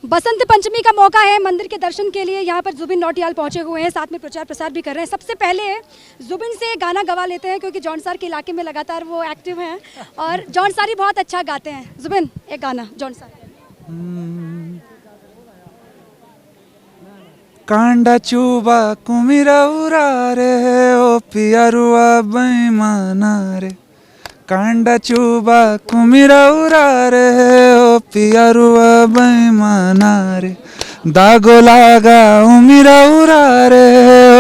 बसंत पंचमी का मौका है, मंदिर के दर्शन के लिए यहाँ पर जुबिन नौटियाल पहुँचे हुए हैं, साथ में प्रचार प्रसार भी कर रहे हैं। सबसे पहले जुबिन से गाना गवा लेते हैं क्योंकि जौनसार के इलाके में लगातार वो एक्टिव हैं और जौनसारी बहुत अच्छा गाते हैं। जुबिन, एक गाना जौनसार। कांडा चूबा कुमिरा उरा रे ओ पियरुआ बेईमाना रे, कांडा चूबा कुमिरा उरा रे ओ पियरुआ बेईमाना रे, दागो लागा उमिरा उरा रे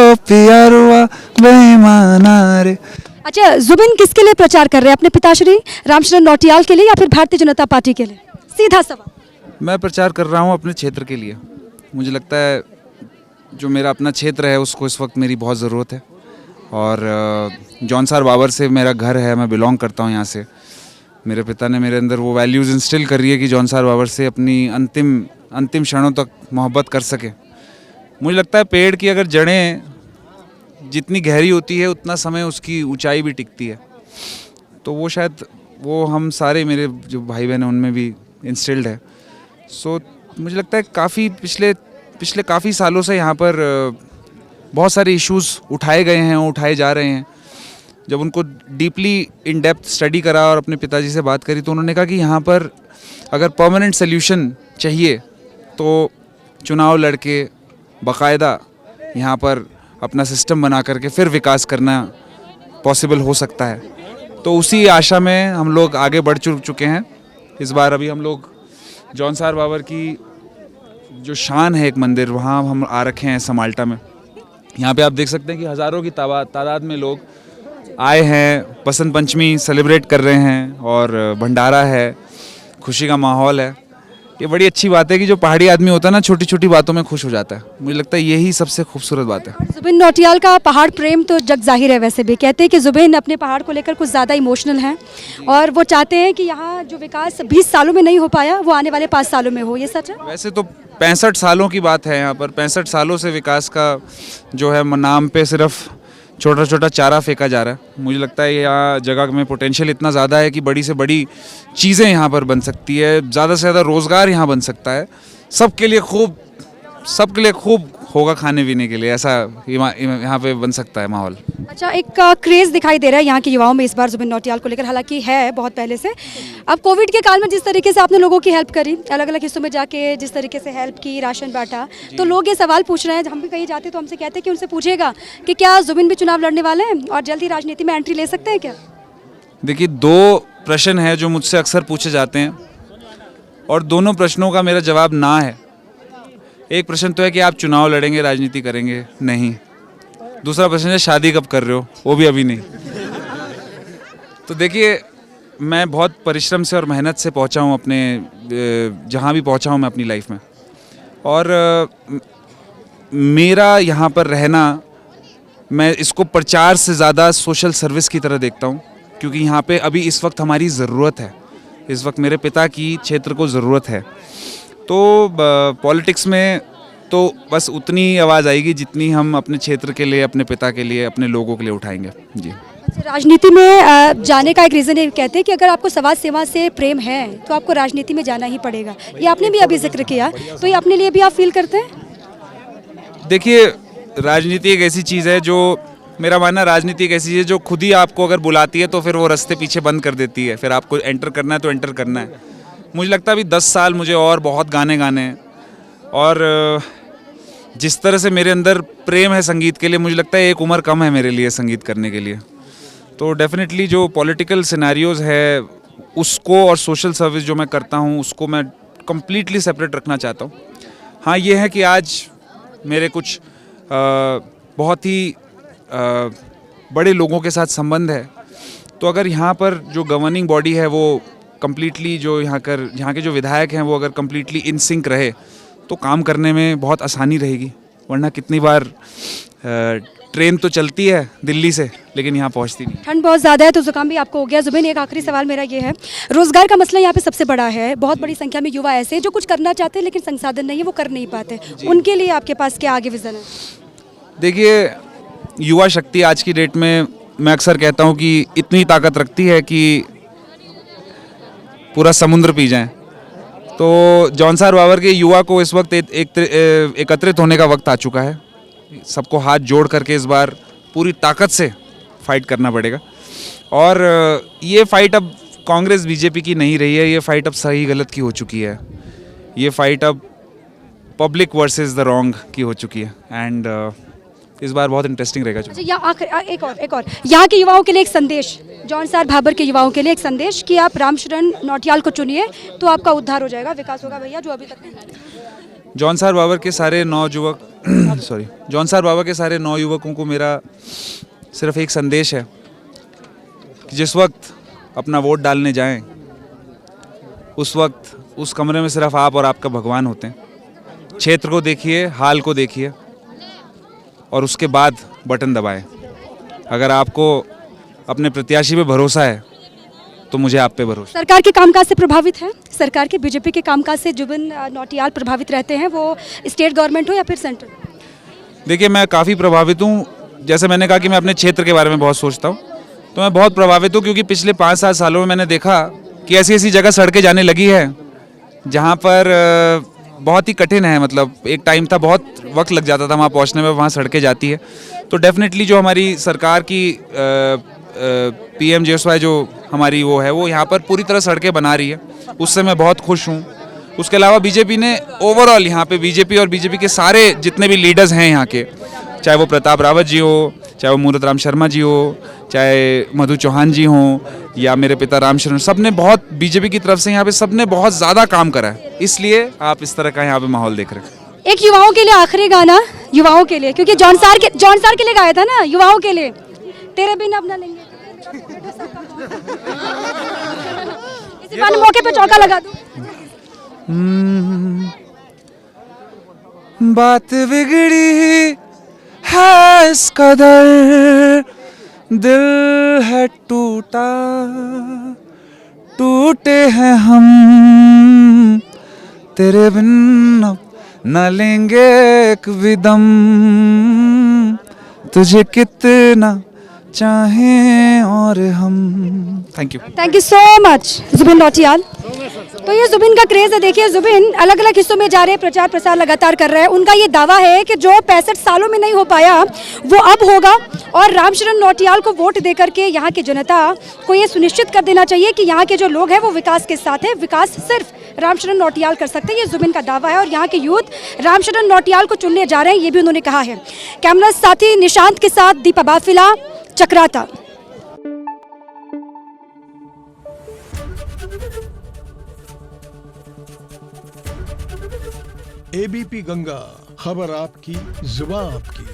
ओ पियरुआ बेईमाना रे। अच्छा जुबिन, किसके लिए प्रचार कर रहे हैं? अपने पिताश्री रामचंद्र नौटियाल के लिए या फिर भारतीय जनता पार्टी के लिए? सीधा सवाल। मैं प्रचार कर रहा हूँ अपने क्षेत्र के लिए। मुझे लगता है जो मेरा अपना क्षेत्र है उसको इस वक्त मेरी बहुत ज़रूरत है और जौनसार बाबर से मेरा घर है, मैं बिलोंग करता हूँ यहाँ से। मेरे पिता ने मेरे अंदर वो वैल्यूज़ इंस्टिल करी है कि जौनसार बाबर से अपनी अंतिम क्षणों तक मोहब्बत कर सके। मुझे लगता है पेड़ की अगर जड़ें जितनी गहरी होती है उतना समय उसकी ऊंचाई भी टिकती है, तो वो शायद वो हम सारे मेरे जो भाई बहन हैं उनमें भी इंस्टिल्ड है। सो मुझे लगता है काफ़ी पिछले काफ़ी सालों से यहाँ पर बहुत सारे इश्यूज़ उठाए गए हैं, उठाए जा रहे हैं। जब उनको डीपली इन डेप्थ स्टडी करा और अपने पिताजी से बात करी तो उन्होंने कहा कि यहाँ पर अगर परमानेंट सल्यूशन चाहिए तो चुनाव लड़के बाकायदा यहाँ पर अपना सिस्टम बना करके फिर विकास करना पॉसिबल हो सकता है। तो उसी आशा में हम लोग आगे बढ़ चुके हैं। इस बार अभी हम लोग जौनसार बाबर की जो शान है एक मंदिर, वहाँ हम आ रखे हैं समाल्टा में। यहाँ पे आप देख सकते हैं कि हज़ारों की तादाद में लोग आए हैं, बसंत पंचमी सेलिब्रेट कर रहे हैं और भंडारा है, खुशी का माहौल है। ये बड़ी अच्छी बात है कि जो पहाड़ी आदमी होता है ना, छोटी छोटी बातों में खुश हो जाता है। मुझे लगता है यही सबसे खूबसूरत बात है। जुबिन नौटियाल का पहाड़ प्रेम तो जग जाहिर है। वैसे भी कहते हैं कि जुबिन अपने पहाड़ को लेकर कुछ ज़्यादा इमोशनल हैं और वो चाहते हैं कि यहाँ जो विकास 20 सालों में नहीं हो पाया वो आने वाले 5 सालों में हो। ये सच है? वैसे तो 65 सालों की बात है यहाँ पर। 65 सालों से विकास का जो है नाम पे सिर्फ छोटा छोटा चारा फेंका जा रहा है। मुझे लगता है यहाँ जगह में पोटेंशियल इतना ज़्यादा है कि बड़ी से बड़ी चीज़ें यहाँ पर बन सकती है, ज़्यादा से ज़्यादा रोज़गार यहाँ बन सकता है। सबके लिए खूब होगा खाने पीने के लिए, ऐसा यहाँ पे बन सकता है माहौल। अच्छा, एक क्रेज़ दिखाई दे रहा है यहाँ के युवाओं में इस बार जुबिन नौटियाल को लेकर, हालांकि है बहुत पहले से। अब कोविड के काल में जिस तरीके से आपने लोगों की हेल्प करी, अलग अलग हिस्सों में जाके जिस तरीके से हेल्प की, राशन बांटा, तो लोग ये सवाल पूछ रहे हैं, हम भी कहीं जाते तो हमसे कहते हैं कि उनसे पूछेगा कि क्या जुबिन भी चुनाव लड़ने वाले हैं और जल्दी राजनीति में एंट्री ले सकते हैं क्या? देखिए, 2 प्रश्न हैं जो मुझसे अक्सर पूछे जाते हैं और दोनों प्रश्नों का मेरा जवाब ना है। एक प्रश्न तो है कि आप चुनाव लड़ेंगे, राजनीति करेंगे? नहीं। दूसरा प्रश्न है शादी कब कर रहे हो? वो भी अभी नहीं। तो देखिए, मैं बहुत परिश्रम से और मेहनत से पहुंचा हूं अपने जहां भी पहुंचा हूं मैं अपनी लाइफ में, और मेरा यहाँ पर रहना, मैं इसको प्रचार से ज़्यादा सोशल सर्विस की तरह देखता हूँ, क्योंकि यहाँ पे अभी इस वक्त हमारी ज़रूरत है। इस वक्त मेरे पिता की क्षेत्र को ज़रूरत है। तो पॉलिटिक्स में तो बस उतनी आवाज़ आएगी जितनी हम अपने क्षेत्र के लिए, अपने पिता के लिए, अपने लोगों के लिए उठाएंगे। जी। राजनीति में जाने का एक रीज़न ये कहते हैं कि अगर आपको समाज सेवा से प्रेम है तो आपको राजनीति में जाना ही पड़ेगा। ये आपने भी अभी जिक्र किया, तो ये अपने लिए भी आप फील करते हैं? देखिए, राजनीति एक ऐसी चीज़ है जो, मेरा मानना, राजनीति एक ऐसी चीज़ है जो खुद ही आपको अगर बुलाती है तो फिर वो रास्ते पीछे बंद कर देती है। फिर आपको एंटर करना है तो एंटर करना है। मुझे लगता है अभी 10 साल मुझे और बहुत गाने गाने हैं, और जिस तरह से मेरे अंदर प्रेम है संगीत के लिए, मुझे लगता है एक उम्र कम है मेरे लिए संगीत करने के लिए। तो डेफिनेटली जो पॉलिटिकल सिनेरियोज़ है उसको और सोशल सर्विस जो मैं करता हूँ उसको मैं कम्प्लीटली सेपरेट रखना चाहता हूँ। हाँ, ये है कि आज मेरे कुछ बहुत ही बड़े लोगों के साथ संबंध है, तो अगर यहाँ पर जो गवर्निंग बॉडी है वो कम्प्लीटली, जो यहाँ के जो विधायक हैं वो अगर कम्प्लीटली इन सिंक रहे तो काम करने में बहुत आसानी रहेगी। वरना कितनी बार ट्रेन तो चलती है दिल्ली से लेकिन यहाँ पहुँचती नहीं। ठंड बहुत ज़्यादा है तो जुकाम भी आपको हो गया। जुबिन, एक आखिरी सवाल मेरा ये है, रोज़गार का मसला यहाँ पे सबसे बड़ा है। बहुत बड़ी संख्या में युवा ऐसे जो कुछ करना चाहते हैं लेकिन संसाधन नहीं है, वो कर नहीं पाते। उनके लिए आपके पास क्या आगे विज़न है? देखिए, युवा शक्ति आज की डेट में, मैं अक्सर कहता हूँ कि इतनी ताकत रखती है कि पूरा समुद्र पी जाएं। तो जौनसार बाबर के युवा को इस वक्त एकत्रित होने का वक्त आ चुका है। सबको हाथ जोड़ करके इस बार पूरी ताकत से फाइट करना पड़ेगा। और ये फाइट अब कांग्रेस बीजेपी की नहीं रही है, ये फाइट अब सही गलत की हो चुकी है। ये फाइट अब पब्लिक वर्सेस द रॉन्ग की हो चुकी है। एंड इस बार बहुत इंटरेस्टिंग रहेगा। अच्छा, एक और यहाँ के युवाओं के लिए एक संदेश, जौनसार भाबर के युवाओं के लिए एक संदेश कि आप रामशरण नौटियाल को चुनिए तो आपका उद्धार हो जाएगा, विकास होगा भैया, जो अभी तक नहीं है। जौनसार बाबर के सारे जौनसार बाबर के सारे नौयुवकों को मेरा सिर्फ एक संदेश है कि जिस वक्त अपना वोट डालने जाएं, उस वक्त उस कमरे में सिर्फ आप और आपका भगवान होते हैं। क्षेत्र को देखिए, हाल को देखिए और उसके बाद बटन दबाएं। अगर आपको अपने प्रत्याशी पे भरोसा है तो मुझे आप पे भरोसा। सरकार के कामकाज से प्रभावित है? सरकार के बीजेपी के कामकाज से जुबिन नौटियाल प्रभावित रहते हैं, वो स्टेट गवर्नमेंट हो या फिर सेंट्रल? देखिए, मैं काफ़ी प्रभावित हूँ। जैसे मैंने कहा कि मैं अपने क्षेत्र के बारे में बहुत सोचता हूँ, तो मैं बहुत प्रभावित हूँ क्योंकि पिछले 5-7 सालों में मैंने देखा कि ऐसी ऐसी जगह सड़कें जाने लगी है जहाँ पर बहुत ही कठिन है। मतलब एक टाइम था, बहुत वक्त लग जाता था वहाँ पहुँचने में, वहाँ सड़कें जाती है। तो डेफिनेटली जो हमारी सरकार की PMJSY जो हमारी वो है, वो यहाँ पर पूरी तरह सड़कें बना रही है, उससे मैं बहुत खुश हूँ। उसके अलावा बीजेपी ने ओवरऑल यहाँ पे बीजेपी और बीजेपी के सारे जितने भी लीडर्स हैं यहाँ के, चाहे वो प्रताप रावत जी हो, चाहे वो मूरत राम शर्मा जी हो, चाहे मधु चौहान जी हों या मेरे पिता रामशरण, सब ने बहुत बीजेपी की तरफ से यहाँ पे सब ने बहुत ज़्यादा काम करा है। इसलिए आप इस तरह का यहाँ पे माहौल देख रहे हैं। एक युवाओं के लिए आखिरी गाना, युवाओं के लिए, क्योंकि जौनसार के लिए गाया था ना, युवाओं के लिए, तेरे बिना अपना लेंगे। इसी बहाने मौके पे चौका लगा दूं। बात बिगड़ी है इस कदर, दिल है टूटा, टूटे हैं हम, तेरे बिन अब न लेंगे एक भी दम, तुझे कितना चाहें और हम। Thank you so much Zubin Nautiyal. तो ये जुबिन का क्रेज है। देखिए, जुबिन अलग अलग हिस्सों में जा रहे, प्रचार प्रसार लगातार कर रहे हैं। उनका ये दावा है कि जो 65 सालों में नहीं हो पाया वो अब होगा, और रामशरण नौटियाल को वोट देकर के यहाँ की जनता को ये सुनिश्चित कर देना चाहिए कि यहाँ के जो लोग हैं वो विकास के साथ हैं। विकास सिर्फ रामशरण नौटियाल कर सकते हैं, ये जुबिन का दावा है। और यहाँ के यूथ रामशरण नौटियाल को चुनने जा रहे हैं, ये भी उन्होंने कहा है। कैमरा साथी निशांत के साथ दीपा बाफिला, चक्राता। ABP गंगा, खबर आपकी, जुबान आपकी।